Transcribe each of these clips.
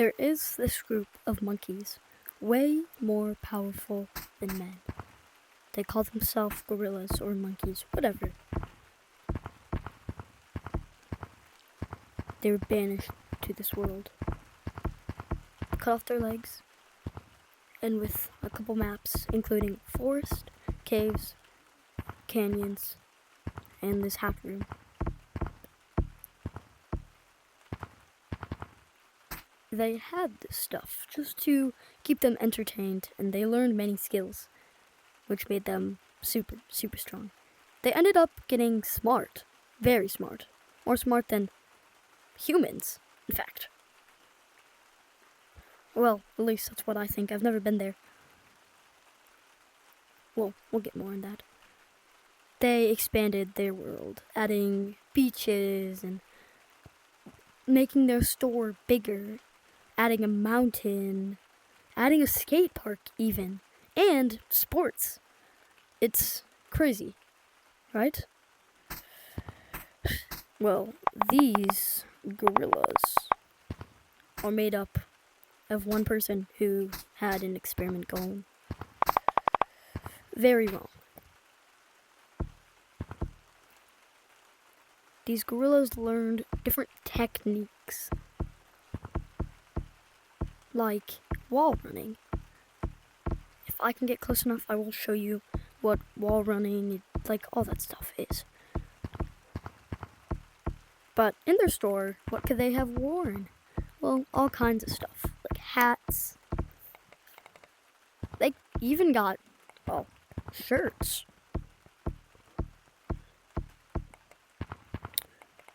There is this group of monkeys, way more powerful than men. They call themselves gorillas or monkeys, whatever. They were banished to this world. Cut off their legs, and with a couple maps, including forest, caves, canyons, and this hack room. They had this stuff just to keep them entertained, and they learned many skills, which made them super, super strong. They ended up getting smart, very smart, more smart than humans, in fact. Well, at least that's what I think. I've never been there. Well, we'll get more on that. They expanded their world, adding beaches and making their store bigger, adding a mountain, adding a skate park even, and sports. It's crazy, right? Well, these gorillas are made up of one person who had an experiment going very wrong. These gorillas learned different techniques, like wall running. If I can get close enough, I will show you what wall running, like all that stuff is. But in their store, what could they have worn? Well, all kinds of stuff, like hats. They even got, shirts.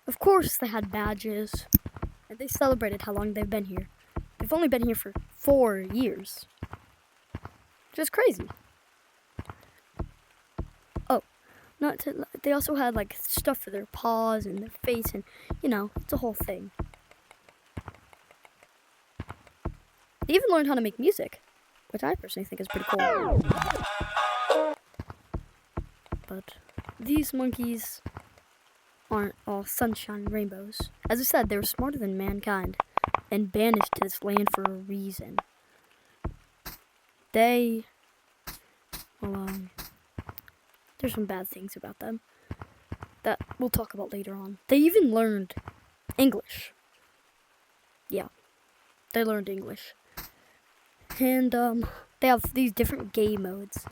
Of course, they had badges, and they celebrated how long they've been here. They've only been here for 4 years. Just crazy. Oh, they also had like stuff for their paws and their face, and it's a whole thing. They even learned how to make music, which I personally think is pretty cool. But these monkeys aren't all sunshine and rainbows. As I said, they were smarter than mankind and banished to this land for a reason. There's some bad things about them that we'll talk about later on. They even learned English. Yeah, they learned English. And they have these different game modes.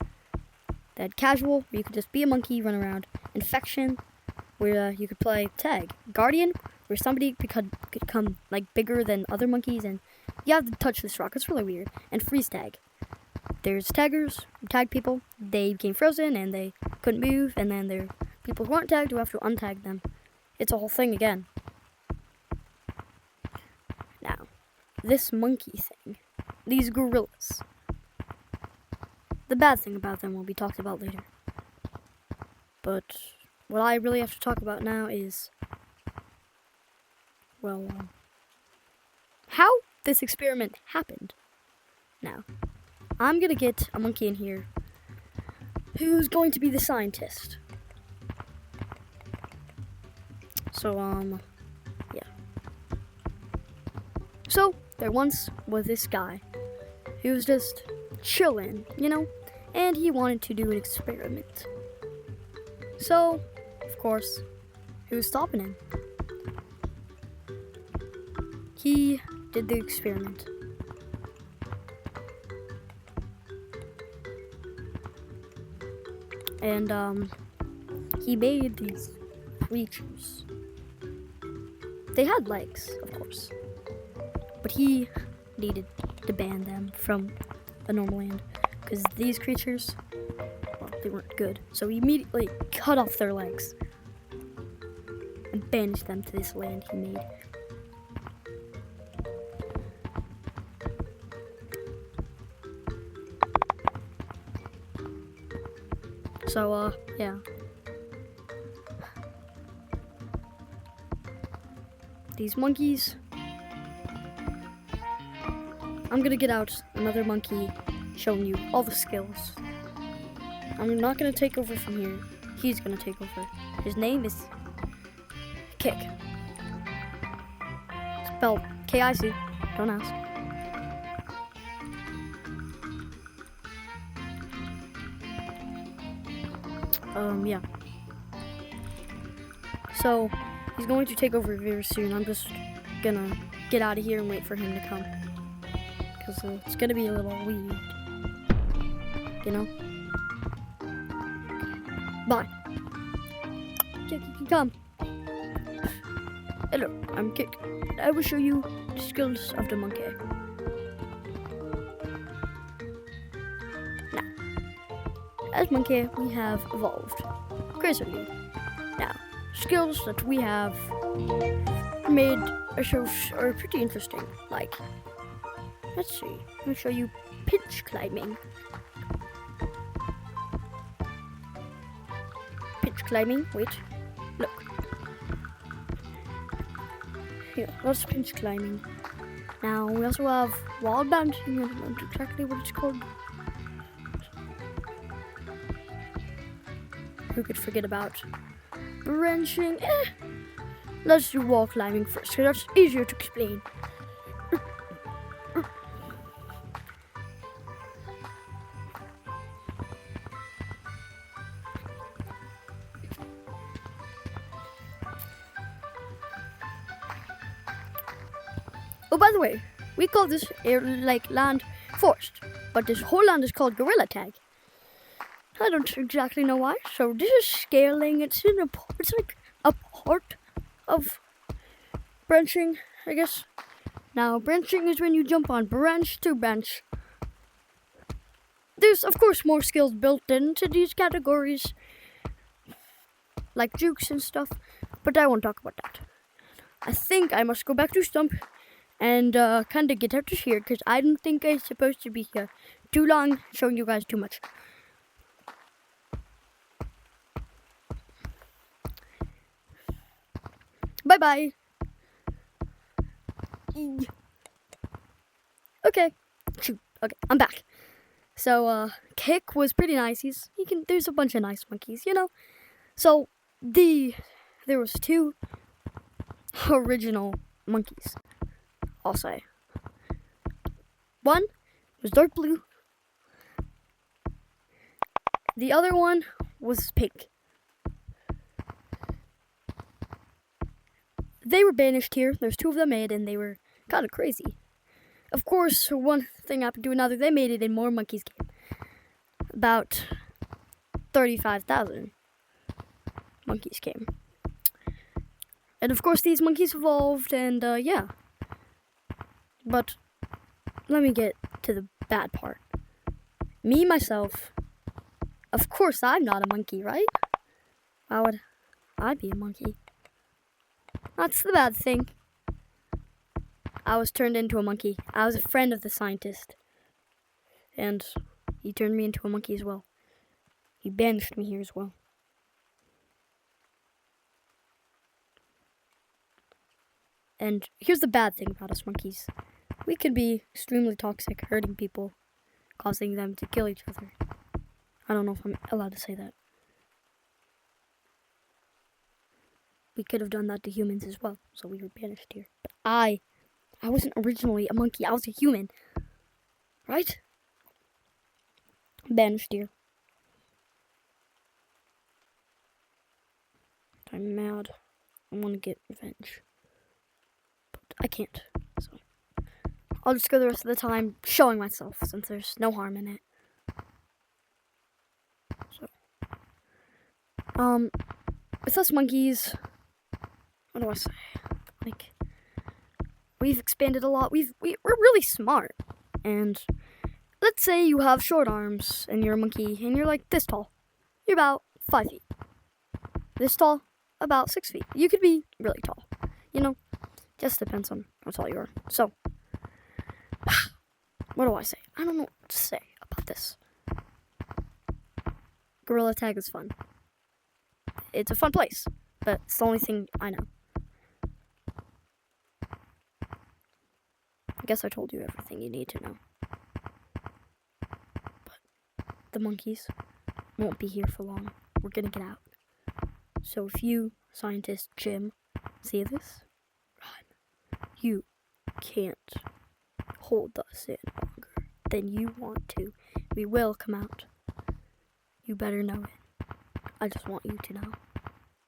They had casual, where you could just be a monkey, run around. Infection, where you could play tag. Guardian, where somebody could become like bigger than other monkeys, and you have to touch this rock. It's really weird. And freeze tag. There's taggers who tag people. They became frozen and they couldn't move, and then there are people who aren't tagged who have to untag them. It's a whole thing again. Now, this monkey thing, these gorillas, the bad thing about them will be talked about later. But what I really have to talk about now is, how this experiment happened. Now, I'm gonna get a monkey in here who's going to be the scientist. So, yeah. So, there once was this guy who was just chilling, and he wanted to do an experiment. So, of course, who was stopping him? He did the experiment. And, he made these creatures. They had legs, of course. But he needed to ban them from the normal land. Because these creatures, they weren't good. So he immediately cut off their legs and banished them to this land he made. So, yeah. These monkeys. I'm gonna get out another monkey showing you all the skills. I'm not gonna take over from here. He's gonna take over. His name is Kick. Spelled K-I-C. Don't ask. Yeah. So, he's going to take over very soon. I'm just gonna get out of here and wait for him to come. Because it's gonna be a little weird. You know? Bye. Kick, come. Hello, I'm Kick. I will show you the skills of the monkey. Now, as monkey, we have evolved crazily. Now, skills that we have made are pretty interesting. Like, let's see. Let me show you pinch climbing. Pinch climbing. Wait. Look. Here, that's pinch climbing. Now, we also have wall bouncing. I don't know exactly what it's called. Who could forget about branching? Let's do wall climbing first, because that's easier to explain. Oh, by the way, we call this land forest, but this whole land is called Gorilla Tag. I don't exactly know why. So this is scaling. It's like a part of branching, I guess. Now, branching is when you jump on branch to branch. There's, of course, more skills built into these categories, like jukes and stuff, but I won't talk about that. I think I must go back to Stump and kind of get out of here, because I don't think I'm supposed to be here too long, showing you guys too much. Bye-bye. Okay. Shoot. Okay, I'm back. So, Kick was pretty nice. There's a bunch of nice monkeys, you know? So, there was 2 original monkeys, I'll say. One was dark blue. The other one was pink. They were banished here. There's 2 of them made, and they were kind of crazy. Of course, one thing happened to another. They made it in More Monkeys game. About 35,000 monkeys came. And of course, these monkeys evolved, and yeah. But let me get to the bad part. Me, myself, of course, I'm not a monkey, right? Why would I be a monkey? That's the bad thing. I was turned into a monkey. I was a friend of the scientist. And he turned me into a monkey as well. He banished me here as well. And here's the bad thing about us monkeys. We can be extremely toxic, hurting people, causing them to kill each other. I don't know if I'm allowed to say that. We could have done that to humans as well, so we were banished here. But I wasn't originally a monkey. I was a human, right? Banished here. I'm mad. I want to get revenge, but I can't. So I'll just go the rest of the time showing myself, since there's no harm in it. So, with us monkeys, what do I say? Like, we've expanded a lot. We're really smart. And let's say you have short arms and you're a monkey and you're like this tall. You're about 5 feet. This tall, about 6 feet. You could be really tall. You know, just depends on how tall you are. So, what do I say? I don't know what to say about this. Gorilla Tag is fun. It's a fun place, but it's the only thing I know. I guess I told you everything you need to know. But the monkeys won't be here for long. We're gonna get out. So if you, scientist Jim, see this, run. You can't hold us in longer than you want to. We will come out. You better know it. I just want you to know.